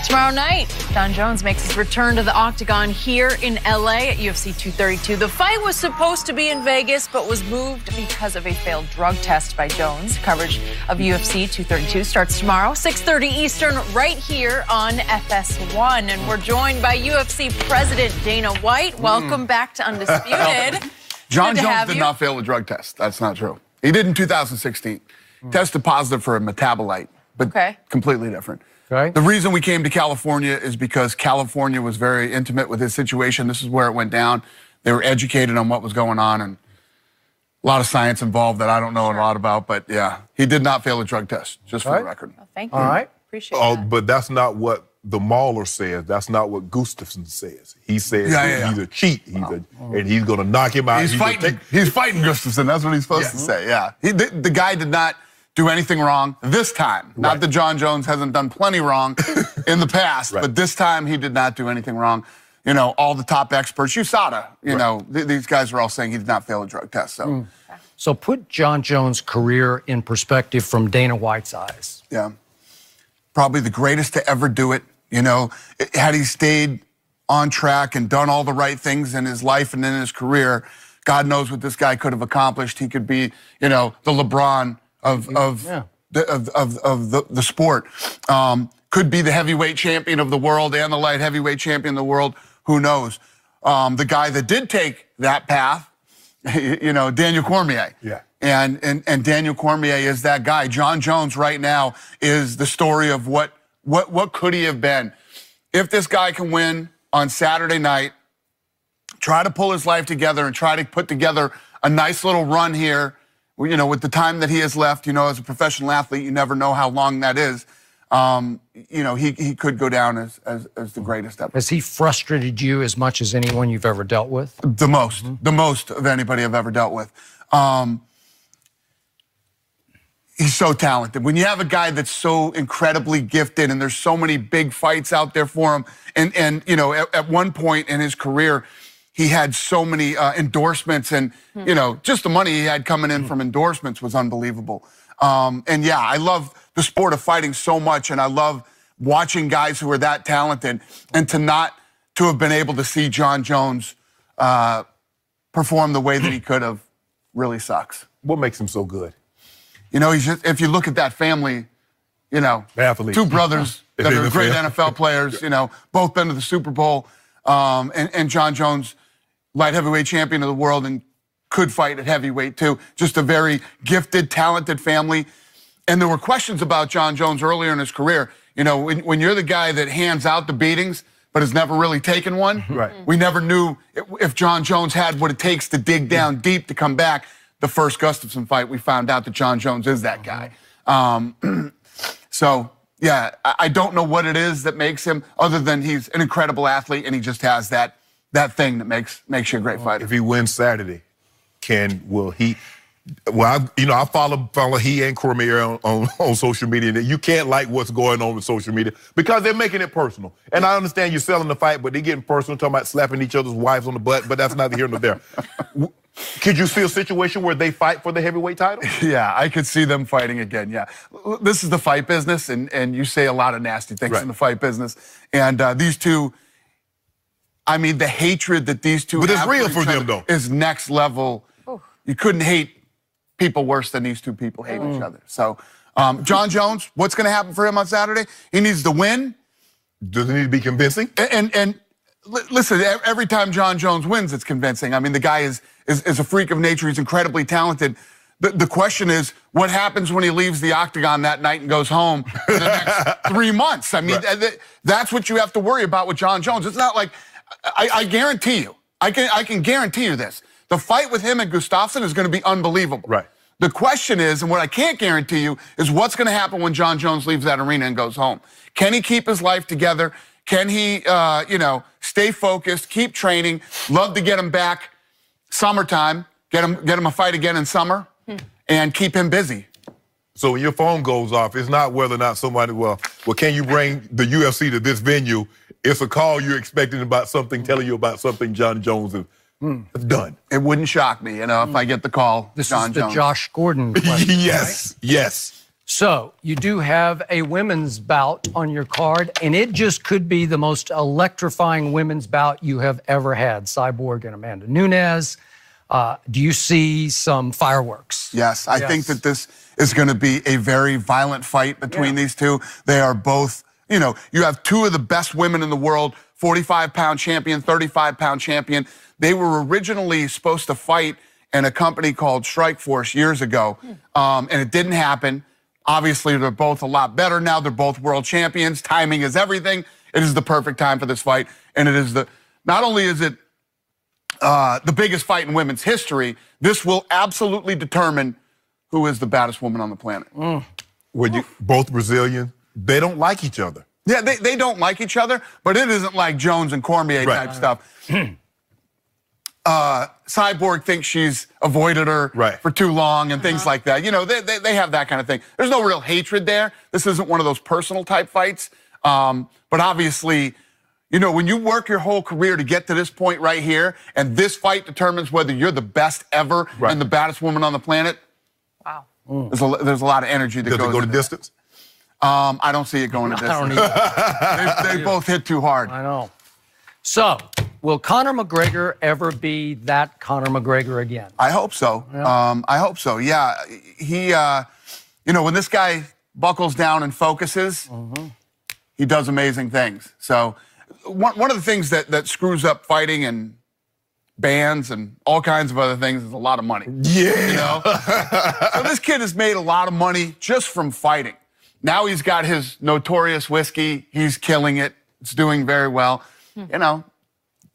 Tomorrow night, Jon Jones makes his return to the octagon here in LA at UFC 232. The fight was supposed to be in Vegas, but was moved because of a failed drug test by Jones. Coverage of UFC 232 starts tomorrow, 6:30 Eastern, right here on FS1. And we're joined by UFC President Dana White. Welcome back to Undisputed. Jon Jones did not fail a drug test. That's not true. He did in 2016. Tested positive for a metabolite, but completely different. Okay. The reason we came to California is because California was very intimate with his situation. This is where it went down. They were educated on what was going on, and a lot of science involved that I don't know a lot about. But yeah, he did not fail a drug test, just for the record. Well, thank you. All right. Appreciate that. But that's not what the Mauler says. That's not what Gustafsson says. He says he's a cheat. And he's going to knock him out. He's fighting Gustafsson. That's what he's supposed to say. Yeah. The guy did not do anything wrong this time. Not that Jon Jones hasn't done plenty wrong in the past, but this time he did not do anything wrong. You know, all the top experts, USADA, you know, these guys are all saying he did not fail a drug test. So, So put Jon Jones' career in perspective from Dana White's eyes. yeah, probably the greatest to ever do it. You know, had he stayed on track and done all the right things in his life and in his career, God knows what this guy could have accomplished. He could be, you know, the LeBron of the sport. Could be the heavyweight champion of the world and the light heavyweight champion of the world. Who knows? The guy that did take that path, you know, Daniel Cormier. Yeah. And Daniel Cormier is that guy. Jon Jones right now is the story of what could he have been. If this guy can win on Saturday night, try to pull his life together and try to put together a nice little run here, you know, with the time that he has left, you know, as a professional athlete, you never know how long that is. You know, he could go down as the greatest ever. Has he frustrated you as much as anyone you've ever dealt with? The most of anybody I've ever dealt with. He's so talented. When you have a guy that's so incredibly gifted and there's so many big fights out there for him, and you know, at one point in his career, he had so many endorsements, and you know, just the money he had coming in from endorsements was unbelievable. And yeah, I love the sport of fighting so much, and I love watching guys who are that talented, and to have been able to see Jon Jones perform the way that he could have really sucks. What makes him so good? You know, he's just, if you look at that family, you know, Athletes. two brothers that are great NFL players, you know, both been to the Super Bowl, and Jon Jones, light heavyweight champion of the world, and could fight at heavyweight too. Just a very gifted, talented family. And there were questions about Jon Jones earlier in his career. You know, when you're the guy that hands out the beatings but has never really taken one, we never knew if Jon Jones had what it takes to dig down deep to come back. The first Gustafsson fight, we found out that Jon Jones is that guy. So, yeah, I don't know what it is that makes him, other than he's an incredible athlete and he just has that thing that makes you a great fighter. If he wins Saturday, I follow he and Cormier on social media. And you can't like what's going on with social media because they're making it personal. And I understand you're selling the fight, but they're getting personal, talking about slapping each other's wives on the butt, but that's neither here nor there. Could you see a situation where they fight for the heavyweight title? Yeah, I could see them fighting again, yeah. This is the fight business, and you say a lot of nasty things in the fight business. And these two, I mean, the hatred that these two have. But it's real for them, though. Is next level. You couldn't hate people worse than these two people hate each other. So, Jon Jones, what's going to happen for him on Saturday? He needs to win. Does it need to be convincing? And listen, every time Jon Jones wins, it's convincing. I mean, the guy is a freak of nature. He's incredibly talented. The question is, what happens when he leaves the octagon that night and goes home for the next 3 months? I mean, that's what you have to worry about with Jon Jones. It's not like, I guarantee you, I can guarantee you this. The fight with him and Gustafsson is going to be unbelievable. Right. The question is, and what I can't guarantee you, is what's going to happen when Jon Jones leaves that arena and goes home. Can he keep his life together? Can he, you know, stay focused, keep training? Love to get him back summertime, get him a fight again in summer, and keep him busy. So when your phone goes off, it's not whether or not somebody, well, can you bring the UFC to this venue? It's a call you're expecting about something, telling you about something Jon Jones has done. It wouldn't shock me, you know, if I get the call. This Jon is the Jones. Josh Gordon question. Yes, right? yes. So you do have a women's bout on your card, and it just could be the most electrifying women's bout you have ever had. Cyborg and Amanda Nunes. Do you see some fireworks? Yes, I think that this is going to be a very violent fight between these two. They are both, you know, you have two of the best women in the world, 45-pound champion, 35-pound champion. They were originally supposed to fight in a company called Strikeforce years ago, and it didn't happen. Obviously, they're both a lot better now. They're both world champions. Timing is everything. It is the perfect time for this fight, and it is not only is it the biggest fight in women's history, this will absolutely determine who is the baddest woman on the planet. Both Brazilian, they don't like each other. Yeah, they don't like each other, but it isn't like Jones and Cormier type stuff. Cyborg thinks she's avoided her for too long and things like that. You know, they have that kind of thing. There's no real hatred there. This isn't one of those personal type fights. But obviously, you know, when you work your whole career to get to this point right here, and this fight determines whether you're the best ever and the baddest woman on the planet. Wow. There's a lot of energy that goes into it. Does it go to distance? I don't see it going to distance. I don't either. They both hit too hard. I know. So, will Conor McGregor ever be that Conor McGregor again? I hope so. Yeah. I hope so. Yeah, he, you know, when this guy buckles down and focuses, he does amazing things. So, one of the things that screws up fighting and bans and all kinds of other things is a lot of money. Yeah. You know? So this kid has made a lot of money just from fighting. Now he's got his notorious whiskey. He's killing it. It's doing very well. You know,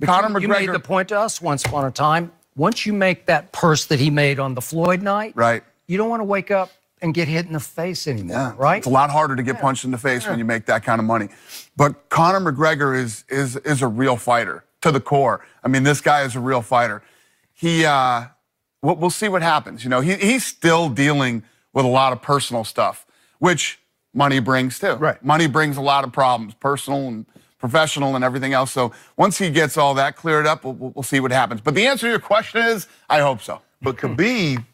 Conor McGregor. You made the point to us once upon a time. Once you make that purse that he made on the Floyd night, you don't want to wake up and get hit in the face anymore, right? It's a lot harder to get punched in the face when you make that kind of money. But Conor McGregor is a real fighter to the core. I mean, this guy is a real fighter. He, we'll see what happens. You know, he's still dealing with a lot of personal stuff, which money brings too. Money brings a lot of problems, personal and professional and everything else. So once he gets all that cleared up, we'll see what happens. But the answer to your question is, I hope so. But Khabib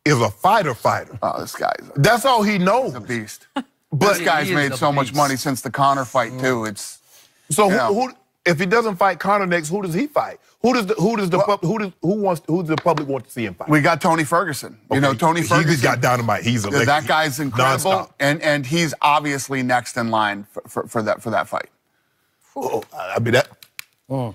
is a fighter. Oh, this guy's that's all he knows. He's a beast. But this guy's made so much money since the Conor fight too. It's so who if he doesn't fight Conor next, who does he fight? Who does the public want to see him fight? We got Tony Ferguson. You know, Tony Ferguson. He's got dynamite. He's electric. That guy's incredible, and he's obviously next in line for that fight. Oh, I mean that. Woo.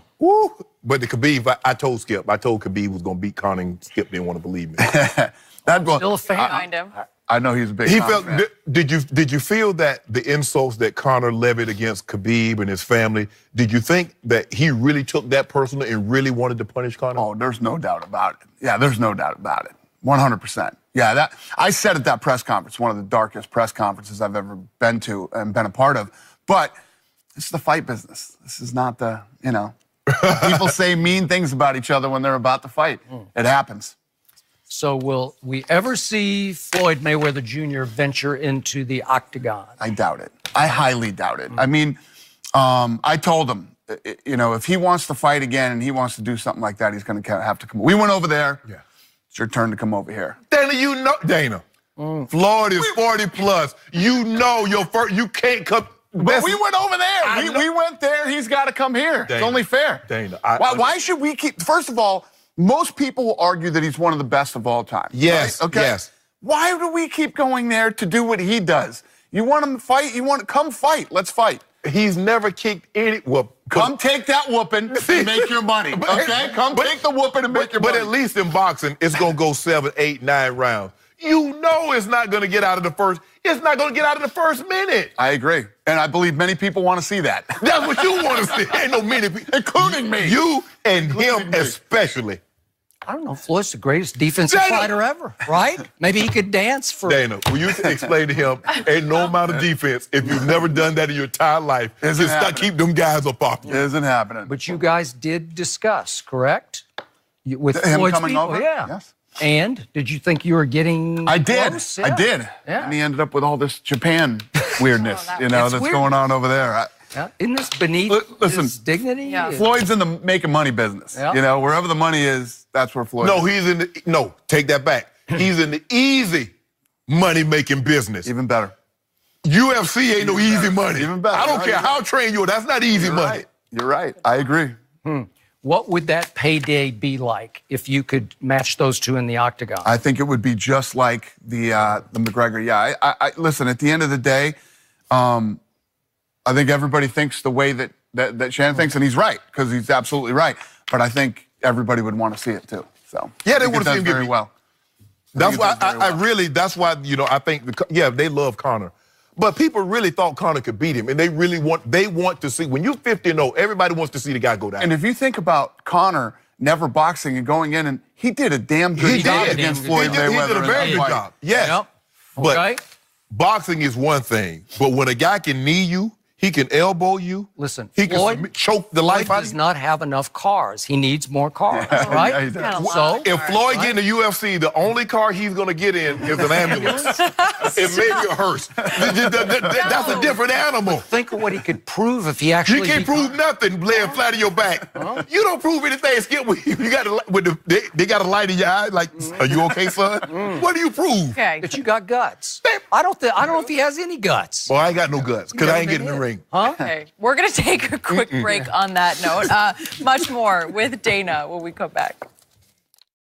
But the Khabib, I told Skip. I told Khabib was going to beat Conor, and Skip didn't want to believe me. Still a fan. Behind him. I know he's a big fan. Did you feel that the insults that Conor levied against Khabib and his family, did you think that he really took that personal and really wanted to punish Conor? Oh, there's no doubt about it. Yeah, there's no doubt about it. 100%. Yeah, I said at that press conference, one of the darkest press conferences I've ever been to and been a part of. But this is the fight business. This is not the, you know, people say mean things about each other when they're about to fight. It happens. So will we ever see Floyd Mayweather Jr. venture into the octagon? I doubt it. I highly doubt it. I mean, I told him, you know, if he wants to fight again and he wants to do something like that, he's going to have to come. We went over there. Yeah. It's your turn to come over here. Dana, you know, Floyd is 40 plus. You know your first, you can't come. But we went over there. We went there. He's got to come here. Dana, it's only fair. Dana, why should we keep? First of all, most people will argue that he's one of the best of all time. Yes. Right? Okay. Yes. Why do we keep going there to do what he does? You want him to fight? You want to come fight? Let's fight. He's never kicked any. Well, come take that whooping and make your money. Okay. Come take the whooping and make your money. But at least in boxing, it's gonna go 7, 8, 9 rounds. You know it's not going to get out of the first. It's not going to get out of the first minute. I agree. And I believe many people want to see that. That's what you want to see. Ain't no many people. Including me. You and him especially. I don't know. Floyd's the greatest defensive fighter ever, right? Maybe he could dance for... Dana, will you explain to him, ain't no amount of defense if you've never done that in your entire life. Just keep them guys up off you. Isn't happening. But you guys did discuss, correct? With him Floyd's coming people? over? Yeah. Yes. And did you think you were getting I did. close? I did. Yeah. And he ended up with all this Japan weirdness, that's weird. going on over there. Isn't this beneath his dignity? Yeah. Floyd's in the making money business. Yeah. You know, wherever the money is, that's where Floyd is. No, take that back. He's in the easy money-making business. Even better. UFC ain't no easy money. Even better. I don't care how trained you are. That's not easy money. Right. You're right. I agree. What would that payday be like if you could match those two in the octagon? I think it would be just like the McGregor. Yeah, I listen, at the end of the day, I think everybody thinks the way that Shannon thinks, and he's right, because he's absolutely right. But I think everybody would want to see it too. So yeah, they want to see him very get well. That's why that's why, I think, they love Conor. But people really thought Conor could beat him, and they want to see, when you're 50-0, everybody wants to see the guy go down. And if you think about Conor never boxing and going in, and he did a damn good job against Floyd Mayweather. He did a very good job. Yes. Yep. But Okay. boxing is one thing, but when a guy can knee you, he can elbow you. Listen, he can choke the life out of you. does not have enough cars. He needs more cars, right? Yeah, he does. So If Floyd get in the UFC, the only car he's going to get in is an ambulance. It may be a hearse. That's a different animal. think of what he could prove if he actually. You can't prove nothing laying flat on your back. You don't prove anything. Skip, you got they got a light in your eye. Like, are you okay, son? What do you prove? Okay. That you got guts. I don't know if he has any guts. Well, I ain't got no guts because I ain't getting in the ring. Huh? Okay, we're going to take a quick break on that note. Much more with Dana when we come back.